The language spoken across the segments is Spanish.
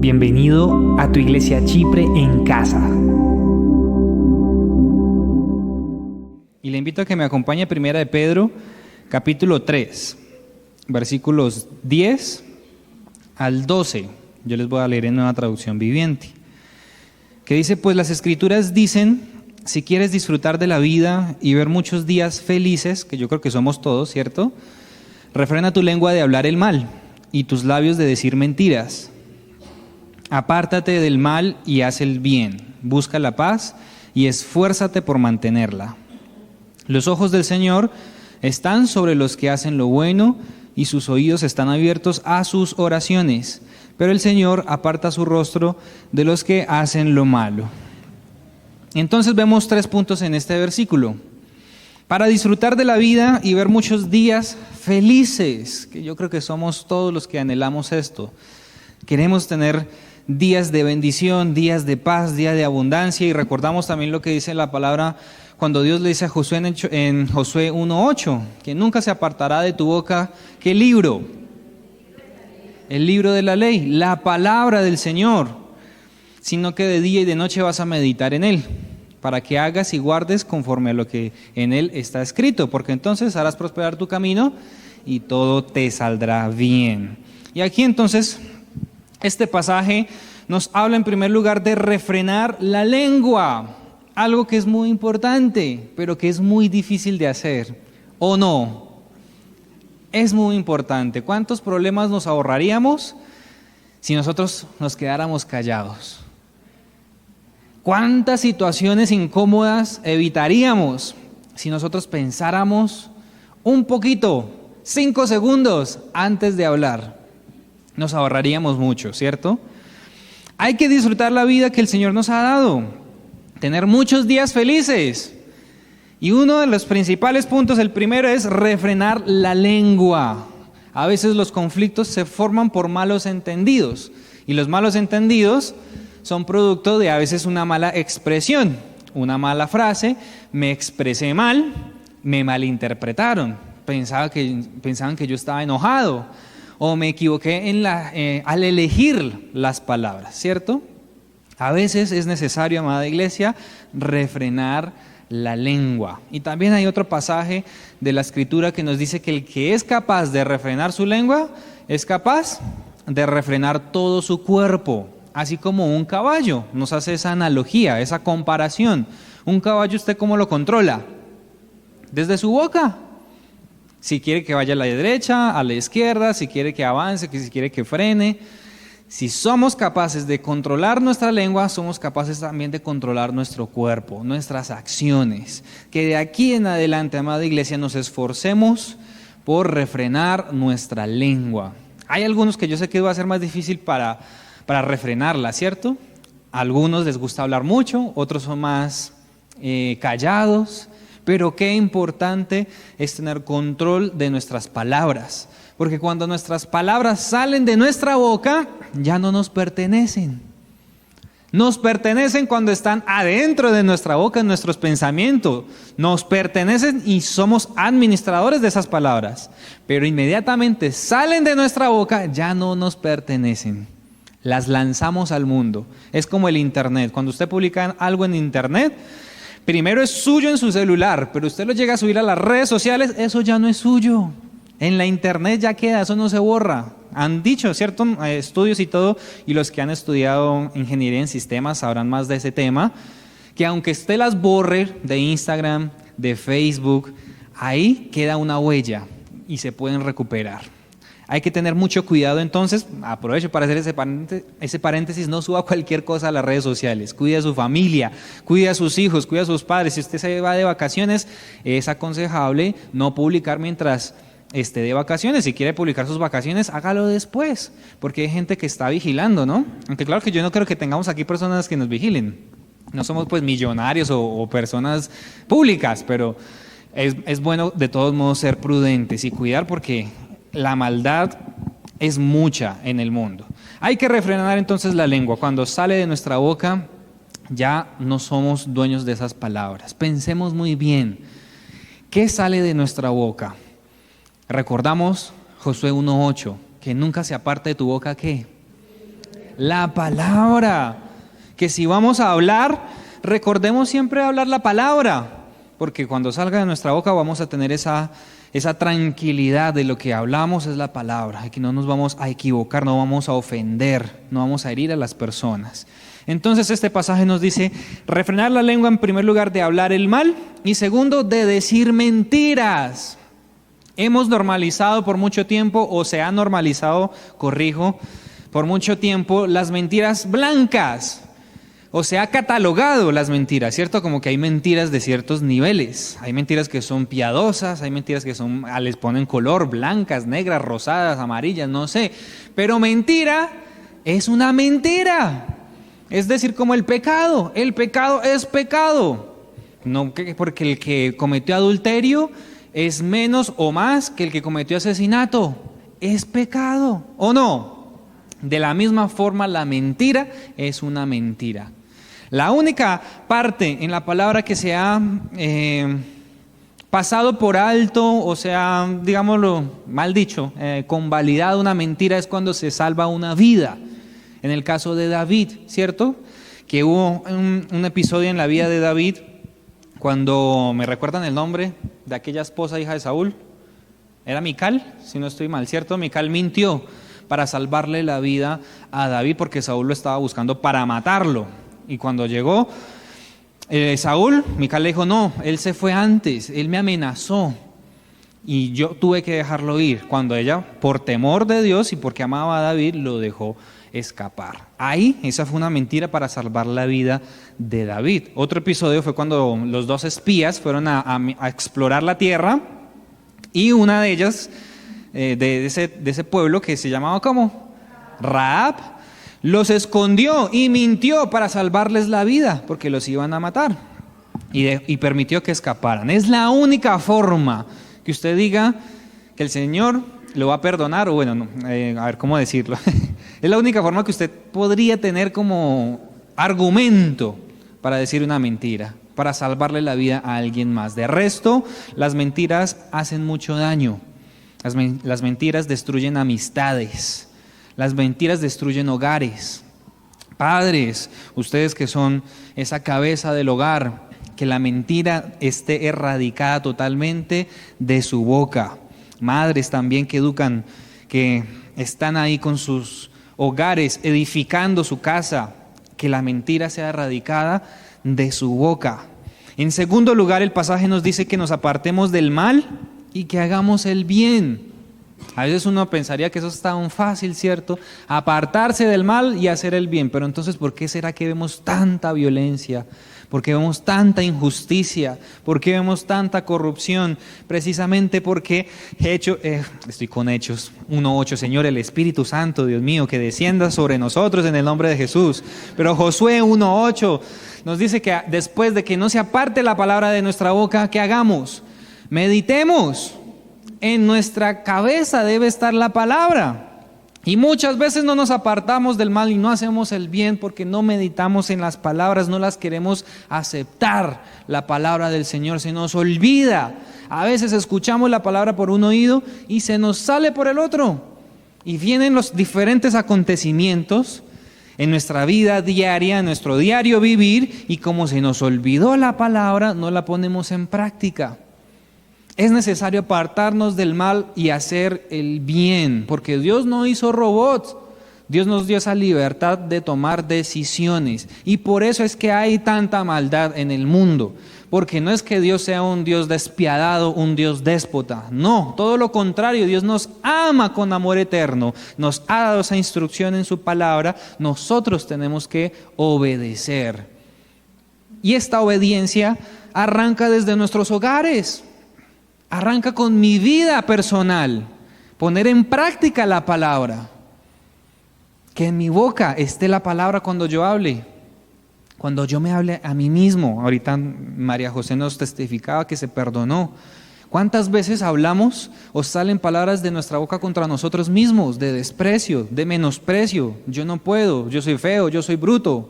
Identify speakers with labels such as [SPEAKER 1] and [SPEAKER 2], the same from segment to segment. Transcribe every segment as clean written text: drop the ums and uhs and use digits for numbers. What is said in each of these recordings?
[SPEAKER 1] Bienvenido a tu iglesia Chipre en casa.
[SPEAKER 2] Y le invito a que me acompañe a Primera de Pedro, capítulo 3, versículos 10 al 12. Yo les voy a leer en Nueva Traducción Viviente, que dice: pues las Escrituras dicen, si quieres disfrutar de la vida y ver muchos días felices, que yo creo que somos todos, ¿cierto? Refrena tu lengua de hablar el mal y tus labios de decir mentiras. Apártate del mal y haz el bien, busca la paz y esfuérzate por mantenerla. Los ojos del Señor están sobre los que hacen lo bueno y sus oídos están abiertos a sus oraciones, pero el Señor aparta su rostro de los que hacen lo malo. Entonces vemos 3 puntos en este versículo. Para disfrutar de la vida y ver muchos días felices, que yo creo que somos todos los que anhelamos esto. Queremos tener días de bendición, días de paz, días de abundancia, y recordamos también lo que dice la palabra cuando Dios le dice a Josué en Josué 1:8, que nunca se apartará de tu boca, ¿qué libro? El libro de la ley, la palabra del Señor, sino que de día y de noche vas a meditar en él, para que hagas y guardes conforme a lo que en él está escrito, porque entonces harás prosperar tu camino y todo te saldrá bien. Y aquí entonces este pasaje nos habla en primer lugar de refrenar la lengua, algo que es muy importante, pero que es muy difícil de hacer, ¿o no? Es muy importante. ¿Cuántos problemas nos ahorraríamos si nosotros nos quedáramos callados? ¿Cuántas situaciones incómodas evitaríamos si nosotros pensáramos un poquito, 5 segundos antes de hablar? Nos ahorraríamos mucho, ¿cierto? Hay que disfrutar la vida que el Señor nos ha dado, tener muchos días felices. Y uno de los principales puntos, el primero, es refrenar la lengua. A veces los conflictos se forman por malos entendidos, y los malos entendidos son producto de a veces una mala expresión, una mala frase, me expresé mal, me malinterpretaron, pensaban que yo estaba enojado, o me equivoqué al elegir las palabras, ¿cierto? A veces es necesario, amada iglesia, refrenar la lengua. Y también hay otro pasaje de la Escritura que nos dice que el que es capaz de refrenar su lengua, es capaz de refrenar todo su cuerpo, así como un caballo. Nos hace esa analogía, esa comparación. Un caballo, ¿usted cómo lo controla? Desde su boca. Si quiere que vaya a la derecha, a la izquierda, si quiere que avance, si quiere que frene. Si somos capaces de controlar nuestra lengua, somos capaces también de controlar nuestro cuerpo, nuestras acciones. Que de aquí en adelante, amada iglesia, nos esforcemos por refrenar nuestra lengua. Hay algunos que yo sé que va a ser más difícil para refrenarla, ¿cierto? A algunos les gusta hablar mucho, otros son más callados. Pero qué importante es tener control de nuestras palabras, porque cuando nuestras palabras salen de nuestra boca, ya no nos pertenecen. Nos pertenecen cuando están adentro de nuestra boca, en nuestros pensamientos. Nos pertenecen y somos administradores de esas palabras. Pero inmediatamente salen de nuestra boca, ya no nos pertenecen. Las lanzamos al mundo. Es como el internet. Cuando usted publica algo en internet, primero es suyo en su celular, pero usted lo llega a subir a las redes sociales, eso ya no es suyo. En la internet ya queda, eso no se borra. Han dicho, ¿cierto? Estudios y todo, y los que han estudiado ingeniería en sistemas sabrán más de ese tema, que aunque usted las borre de Instagram, de Facebook, ahí queda una huella y se pueden recuperar. Hay que tener mucho cuidado, entonces, aprovecho para hacer ese paréntesis, no suba cualquier cosa a las redes sociales, cuide a su familia, cuide a sus hijos, cuide a sus padres. Si usted se va de vacaciones, es aconsejable no publicar mientras esté de vacaciones. Si quiere publicar sus vacaciones, hágalo después, porque hay gente que está vigilando, ¿no? Aunque claro que yo no creo que tengamos aquí personas que nos vigilen, no somos pues millonarios o personas públicas, pero es bueno de todos modos ser prudentes y cuidar, porque la maldad es mucha en el mundo. Hay que refrenar entonces la lengua. Cuando sale de nuestra boca, ya no somos dueños de esas palabras. Pensemos muy bien, ¿qué sale de nuestra boca? Recordamos Josué 1:8, que nunca se aparte de tu boca, ¿qué? La palabra. Que si vamos a hablar, recordemos siempre hablar la palabra, porque cuando salga de nuestra boca vamos a tener esa tranquilidad de lo que hablamos es la palabra, y que no nos vamos a equivocar, no vamos a ofender, no vamos a herir a las personas. Entonces este pasaje nos dice, refrenar la lengua en primer lugar de hablar el mal y segundo de decir mentiras. Hemos normalizado por mucho tiempo, o se ha normalizado, corrijo, por mucho tiempo las mentiras blancas. O se ha catalogado las mentiras, ¿cierto? Como que hay mentiras de ciertos niveles. Hay mentiras que son piadosas, hay mentiras que les ponen color, blancas, negras, rosadas, amarillas, no sé. Pero mentira es una mentira. Es decir, como el pecado es pecado. No porque el que cometió adulterio es menos o más que el que cometió asesinato. Es pecado, ¿o no? De la misma forma, la mentira es una mentira. La única parte en la palabra que se ha pasado por alto, o sea, digámoslo mal dicho, convalidado una mentira es cuando se salva una vida. En el caso de David, ¿cierto? Que hubo un episodio en la vida de David cuando, ¿me recuerdan el nombre de aquella esposa hija de Saúl? Era Mical, si no estoy mal, ¿cierto? Mical mintió para salvarle la vida a David porque Saúl lo estaba buscando para matarlo. Y cuando llegó Saúl, Mical le dijo, no, él se fue antes, él me amenazó y yo tuve que dejarlo ir. Cuando ella, por temor de Dios y porque amaba a David, lo dejó escapar. Ahí, esa fue una mentira para salvar la vida de David. Otro episodio fue cuando los dos espías fueron a explorar la tierra y una de ellas, de ese pueblo que se llamaba ¿cómo? Rahab, los escondió y mintió para salvarles la vida, porque los iban a matar, y permitió que escaparan. Es la única forma que usted diga que el Señor lo va a perdonar, o bueno, no, a ver cómo decirlo. Es la única forma que usted podría tener como argumento para decir una mentira, para salvarle la vida a alguien más. De resto, las mentiras hacen mucho daño. Las mentiras destruyen amistades. Las mentiras destruyen hogares. Padres, ustedes que son esa cabeza del hogar, que la mentira esté erradicada totalmente de su boca. Madres también que educan, que están ahí con sus hogares, edificando su casa, que la mentira sea erradicada de su boca. En segundo lugar, el pasaje nos dice que nos apartemos del mal y que hagamos el bien. A veces uno pensaría que eso es tan fácil, ¿cierto? Apartarse del mal y hacer el bien. Pero entonces, ¿por qué será que vemos tanta violencia? ¿Por qué vemos tanta injusticia? ¿Por qué vemos tanta corrupción? Precisamente porque estoy con Hechos 1:8. Señor, el Espíritu Santo, Dios mío, que descienda sobre nosotros en el nombre de Jesús. Pero Josué 1:8 nos dice que después de que no se aparte la palabra de nuestra boca, ¿qué hagamos? Meditemos. En nuestra cabeza debe estar la palabra. Y muchas veces no nos apartamos del mal y no hacemos el bien porque no meditamos en las palabras, no las queremos aceptar. La palabra del Señor se nos olvida. A veces escuchamos la palabra por un oído y se nos sale por el otro. Y vienen los diferentes acontecimientos en nuestra vida diaria, en nuestro diario vivir, y como se nos olvidó la palabra, no la ponemos en práctica. Es necesario apartarnos del mal y hacer el bien, porque Dios no hizo robots. Dios nos dio esa libertad de tomar decisiones, y por eso es que hay tanta maldad en el mundo, porque no es que Dios sea un Dios despiadado, un Dios déspota, no, todo lo contrario. Dios nos ama con amor eterno, nos ha dado esa instrucción en su palabra, nosotros tenemos que obedecer, y esta obediencia arranca desde nuestros hogares. Arranca con mi vida personal, poner en práctica la palabra. Que en mi boca esté la palabra cuando yo hable, cuando yo me hable a mí mismo. Ahorita María José nos testificaba que se perdonó. ¿Cuántas veces hablamos o salen palabras de nuestra boca contra nosotros mismos, de desprecio, de menosprecio? Yo no puedo, yo soy feo, yo soy bruto.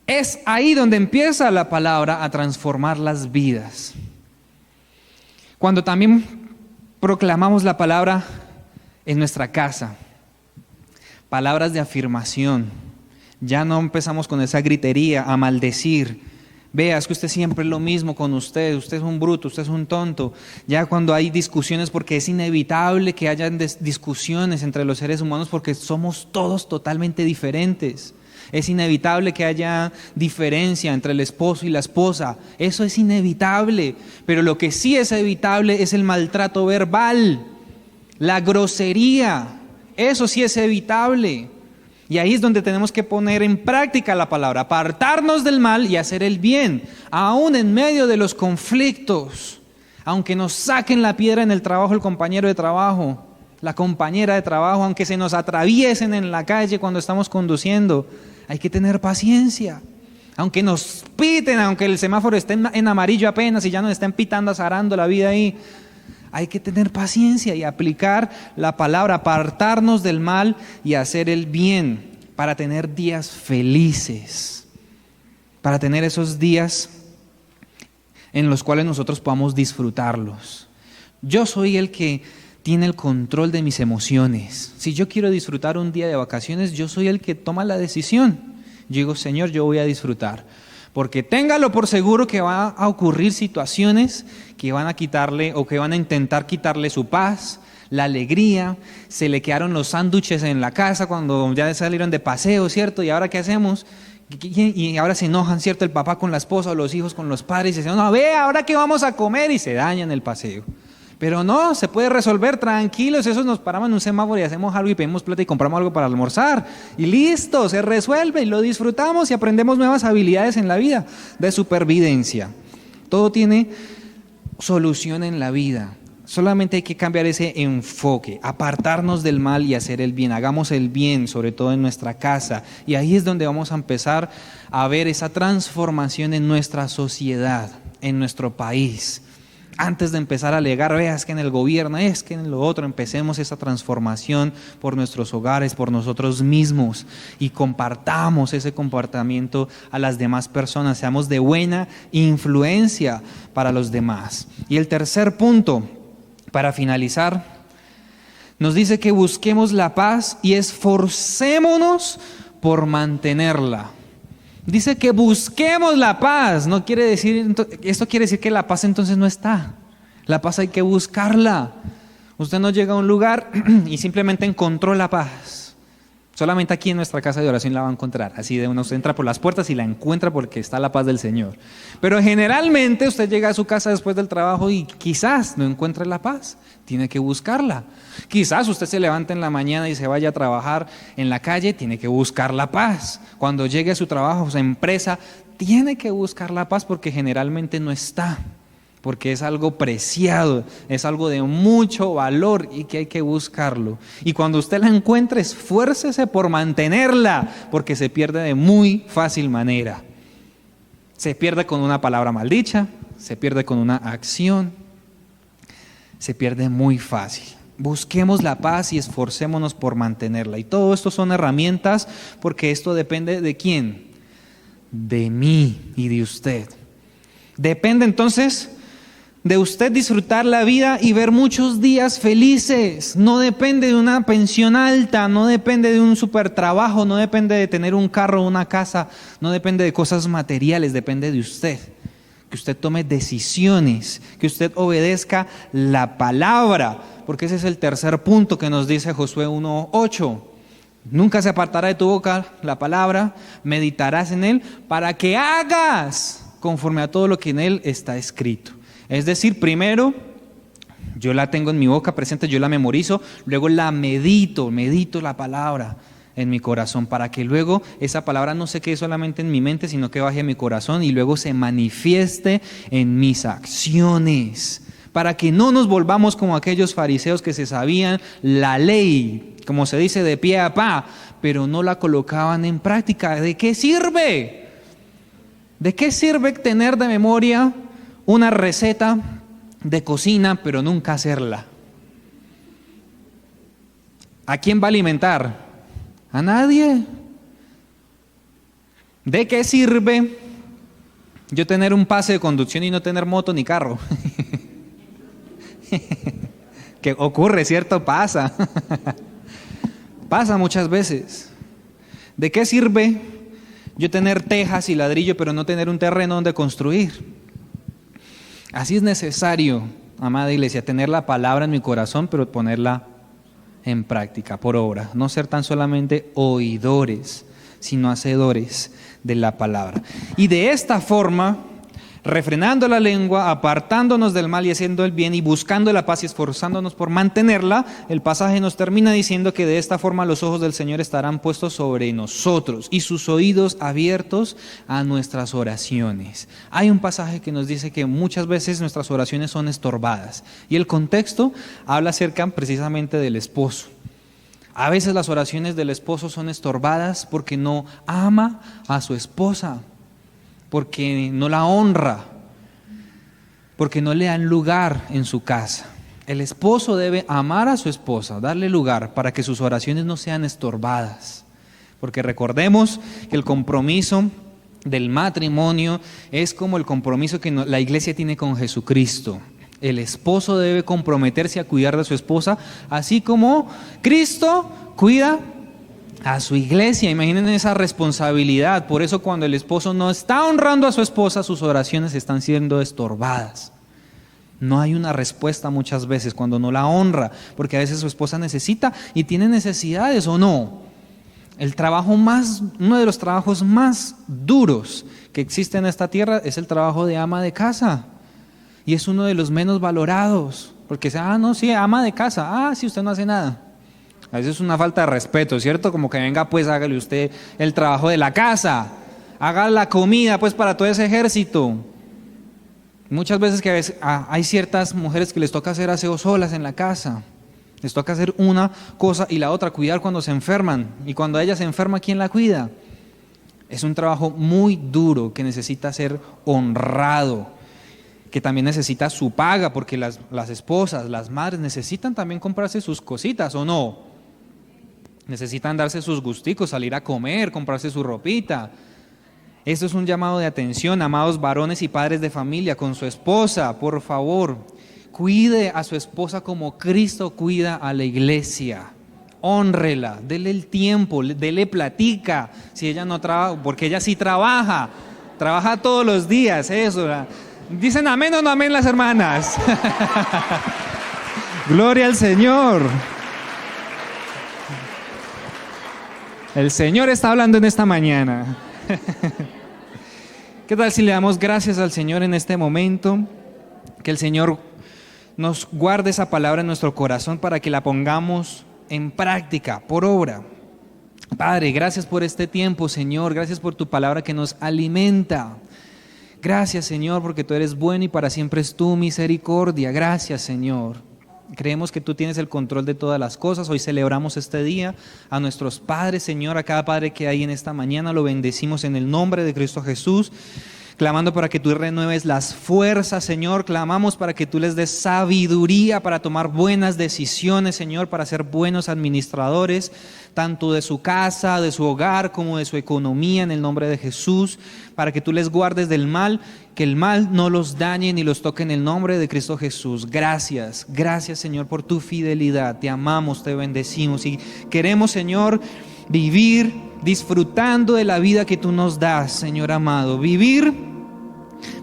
[SPEAKER 2] Es ahí donde empieza la palabra a transformar las vidas. Cuando también proclamamos la palabra en nuestra casa, Palabras de afirmación. Ya no empezamos con esa gritería, a maldecir. Vea, es que usted siempre es lo mismo con usted es un bruto, usted es un tonto. Ya cuando hay discusiones, porque es inevitable que haya discusiones entre los seres humanos porque somos todos totalmente diferentes. Es inevitable que haya diferencia entre el esposo y la esposa. Eso es inevitable. Pero lo que sí es evitable es el maltrato verbal, la grosería. Eso sí es evitable. Y ahí es donde tenemos que poner en práctica la palabra, apartarnos del mal y hacer el bien, aún en medio de los conflictos. Aunque nos saquen la piedra en el trabajo el compañero de trabajo, la compañera de trabajo, aunque se nos atraviesen en la calle cuando estamos conduciendo, hay que tener paciencia. Aunque nos piten, aunque el semáforo esté en amarillo apenas y ya nos estén pitando, azarando la vida ahí, hay que tener paciencia y aplicar la palabra, apartarnos del mal y hacer el bien para tener días felices, para tener esos días en los cuales nosotros podamos disfrutarlos. Yo soy el que tiene el control de mis emociones. Si yo quiero disfrutar un día de vacaciones, yo soy el que toma la decisión. Yo digo, Señor, yo voy a disfrutar. Porque téngalo por seguro que va a ocurrir situaciones que van a quitarle o que van a intentar quitarle su paz, la alegría. Se le quedaron los sándwiches en la casa cuando ya salieron de paseo, ¿cierto? ¿Y ahora qué hacemos? Y ahora se enojan, ¿cierto? El papá con la esposa o los hijos con los padres y dicen, no, ve, ¿ahora qué vamos a comer? Y se dañan el paseo. Pero no, se puede resolver, tranquilos, esos nos paramos en un semáforo y hacemos algo y pedimos plata y compramos algo para almorzar. Y listo, se resuelve y lo disfrutamos y aprendemos nuevas habilidades en la vida de supervivencia. Todo tiene solución en la vida. Solamente hay que cambiar ese enfoque, apartarnos del mal y hacer el bien. Hagamos el bien, sobre todo en nuestra casa. Y ahí es donde vamos a empezar a ver esa transformación en nuestra sociedad, en nuestro país. Antes de empezar a alegar, veas que en el gobierno, es que en lo otro, empecemos esa transformación por nuestros hogares, por nosotros mismos y compartamos ese comportamiento a las demás personas, seamos de buena influencia para los demás. Y el tercer punto, para finalizar, nos dice que busquemos la paz y esforcémonos por mantenerla. Dice que busquemos la paz, no quiere decir, esto quiere decir que la paz entonces no está. La paz hay que buscarla. Usted no llega a un lugar y simplemente encontró la paz. Solamente aquí en nuestra casa de oración la va a encontrar. Así de uno, usted entra por las puertas y la encuentra porque está la paz del Señor. Pero generalmente usted llega a su casa después del trabajo y quizás no encuentre la paz. Tiene que buscarla. Quizás usted se levante en la mañana y se vaya a trabajar en la calle, tiene que buscar la paz. Cuando llegue a su trabajo, a su empresa, tiene que buscar la paz porque generalmente no está. Porque es algo preciado, es algo de mucho valor y que hay que buscarlo. Y cuando usted la encuentre, esfuércese por mantenerla, porque se pierde de muy fácil manera. Se pierde con una palabra maldicha, se pierde con una acción, se pierde muy fácil. Busquemos la paz y esforcémonos por mantenerla. Y todo esto son herramientas porque esto depende ¿de quién? De mí y de usted. Depende entonces de usted disfrutar la vida y ver muchos días felices. No depende de una pensión alta, no depende de un super trabajo, no depende de tener un carro o una casa, no depende de cosas materiales, depende de usted. Que usted tome decisiones, que usted obedezca la palabra, porque ese es el tercer punto que nos dice Josué 1:8. Nunca se apartará de tu boca la palabra, meditarás en él para que hagas conforme a todo lo que en él está escrito. Es decir, primero yo la tengo en mi boca presente, yo la memorizo, luego la medito la palabra en mi corazón para que luego esa palabra no se quede solamente en mi mente, sino que baje a mi corazón y luego se manifieste en mis acciones. Para que no nos volvamos como aquellos fariseos que se sabían la ley, como se dice, de pie a pa, pero no la colocaban en práctica. ¿De qué sirve? ¿De qué sirve tener de memoria una receta de cocina, pero nunca hacerla? ¿A quién va a alimentar? A nadie. ¿De qué sirve yo tener un pase de conducción y no tener moto ni carro? ¿Qué ocurre? ¿Cierto? Pasa. Pasa muchas veces. ¿De qué sirve yo tener tejas y ladrillo pero no tener un terreno donde construir? Así es necesario, amada iglesia, tener la palabra en mi corazón, pero ponerla en práctica, por obra. No ser tan solamente oidores, sino hacedores de la palabra. Y de esta forma, refrenando la lengua, apartándonos del mal y haciendo el bien y buscando la paz y esforzándonos por mantenerla, el pasaje nos termina diciendo que de esta forma los ojos del Señor estarán puestos sobre nosotros y sus oídos abiertos a nuestras oraciones. Hay un pasaje que nos dice que muchas veces nuestras oraciones son estorbadas y el contexto habla acerca precisamente del esposo. A veces las oraciones del esposo son estorbadas porque no ama a su esposa, porque no la honra, porque no le dan lugar en su casa. El esposo debe amar a su esposa, darle lugar para que sus oraciones no sean estorbadas. Porque recordemos que el compromiso del matrimonio es como el compromiso que la iglesia tiene con Jesucristo. El esposo debe comprometerse a cuidar de su esposa, así como Cristo cuida a su iglesia. Imaginen esa responsabilidad. Por eso cuando el esposo no está honrando a su esposa, sus oraciones están siendo estorbadas. No hay una respuesta muchas veces cuando no la honra, porque a veces su esposa necesita y tiene necesidades o no. Uno de los trabajos más duros que existe en esta tierra es el trabajo de ama de casa. Y es uno de los menos valorados, porque no, sí, ama de casa, sí, usted no hace nada. A veces es una falta de respeto, ¿cierto? Como que venga, pues hágale usted el trabajo de la casa, haga la comida, pues para todo ese ejército. Muchas veces hay ciertas mujeres que les toca hacer aseo solas en la casa, les toca hacer una cosa y la otra, cuidar cuando se enferman, y cuando ella se enferma, ¿quién la cuida? Es un trabajo muy duro que necesita ser honrado, que también necesita su paga, porque las esposas, las madres necesitan también comprarse sus cositas, ¿o no? Necesitan darse sus gusticos, salir a comer, comprarse su ropita. Esto es un llamado de atención, amados varones y padres de familia, con su esposa, por favor, cuide a su esposa como Cristo cuida a la iglesia. Hónrela, dele el tiempo, dele platica, si ella no trabaja, porque ella sí trabaja todos los días, eso. ¿Dicen amén o no amén las hermanas? Gloria al Señor. El Señor está hablando en esta mañana. ¿Qué tal si le damos gracias al Señor en este momento? Que el Señor nos guarde esa palabra en nuestro corazón para que la pongamos en práctica, por obra. Padre, gracias por este tiempo, Señor. Gracias por tu palabra que nos alimenta. Gracias, Señor, porque tú eres bueno y para siempre es tu misericordia. Gracias, Señor. Creemos que tú tienes el control de todas las cosas. Hoy celebramos este día a nuestros padres, Señor, a cada padre que hay en esta mañana. Lo bendecimos en el nombre de Cristo Jesús, clamando para que tú renueves las fuerzas, Señor. Clamamos para que tú les des sabiduría para tomar buenas decisiones, Señor, para ser buenos administradores, tanto de su casa, de su hogar, como de su economía, en el nombre de Jesús, para que tú les guardes del mal, que el mal no los dañe ni los toque en el nombre de Cristo Jesús. Gracias, Señor, por tu fidelidad. Te amamos, te bendecimos y queremos, Señor, vivir disfrutando de la vida que tú nos das, Señor amado. Vivir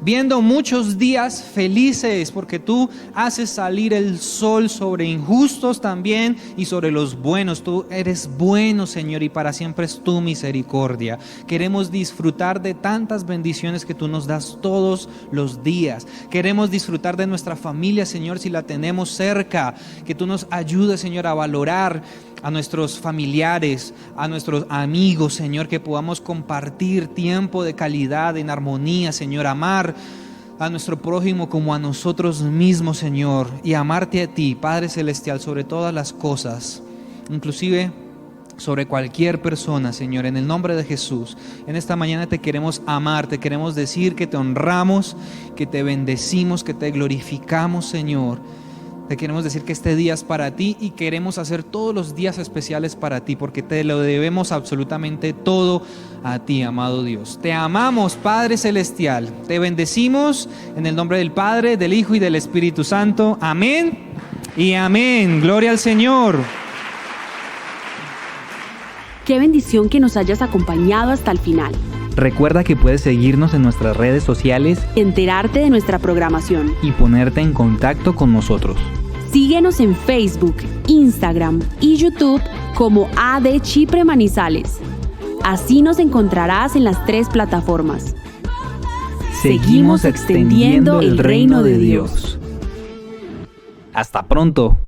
[SPEAKER 2] viendo muchos días felices, porque tú haces salir el sol sobre injustos también y sobre los buenos. Tú eres bueno, Señor, y para siempre es tu misericordia. Queremos disfrutar de tantas bendiciones que tú nos das todos los días. Queremos disfrutar de nuestra familia, Señor, si la tenemos cerca. Que tú nos ayudes, Señor, a valorar a nuestros familiares, a nuestros amigos, Señor, que podamos compartir tiempo de calidad, en armonía, Señor, amar a nuestro prójimo como a nosotros mismos, Señor, y amarte a ti, Padre Celestial, sobre todas las cosas, inclusive sobre cualquier persona, Señor, en el nombre de Jesús. En esta mañana te queremos amar, te queremos decir que te honramos, que te bendecimos, que te glorificamos, Señor. Te queremos decir que este día es para ti y queremos hacer todos los días especiales para ti, porque te lo debemos absolutamente todo a ti, amado Dios. Te amamos, Padre Celestial. Te bendecimos en el nombre del Padre, del Hijo y del Espíritu Santo. Amén y amén. Gloria al Señor.
[SPEAKER 3] Qué bendición que nos hayas acompañado hasta el final.
[SPEAKER 1] Recuerda que puedes seguirnos en nuestras redes sociales,
[SPEAKER 3] Enterarte de nuestra programación.
[SPEAKER 1] y ponerte en contacto con nosotros.
[SPEAKER 3] Síguenos en Facebook, Instagram y YouTube como AD Chipre Manizales. Así nos encontrarás en las 3 plataformas.
[SPEAKER 1] Seguimos extendiendo el reino de Dios. Hasta pronto.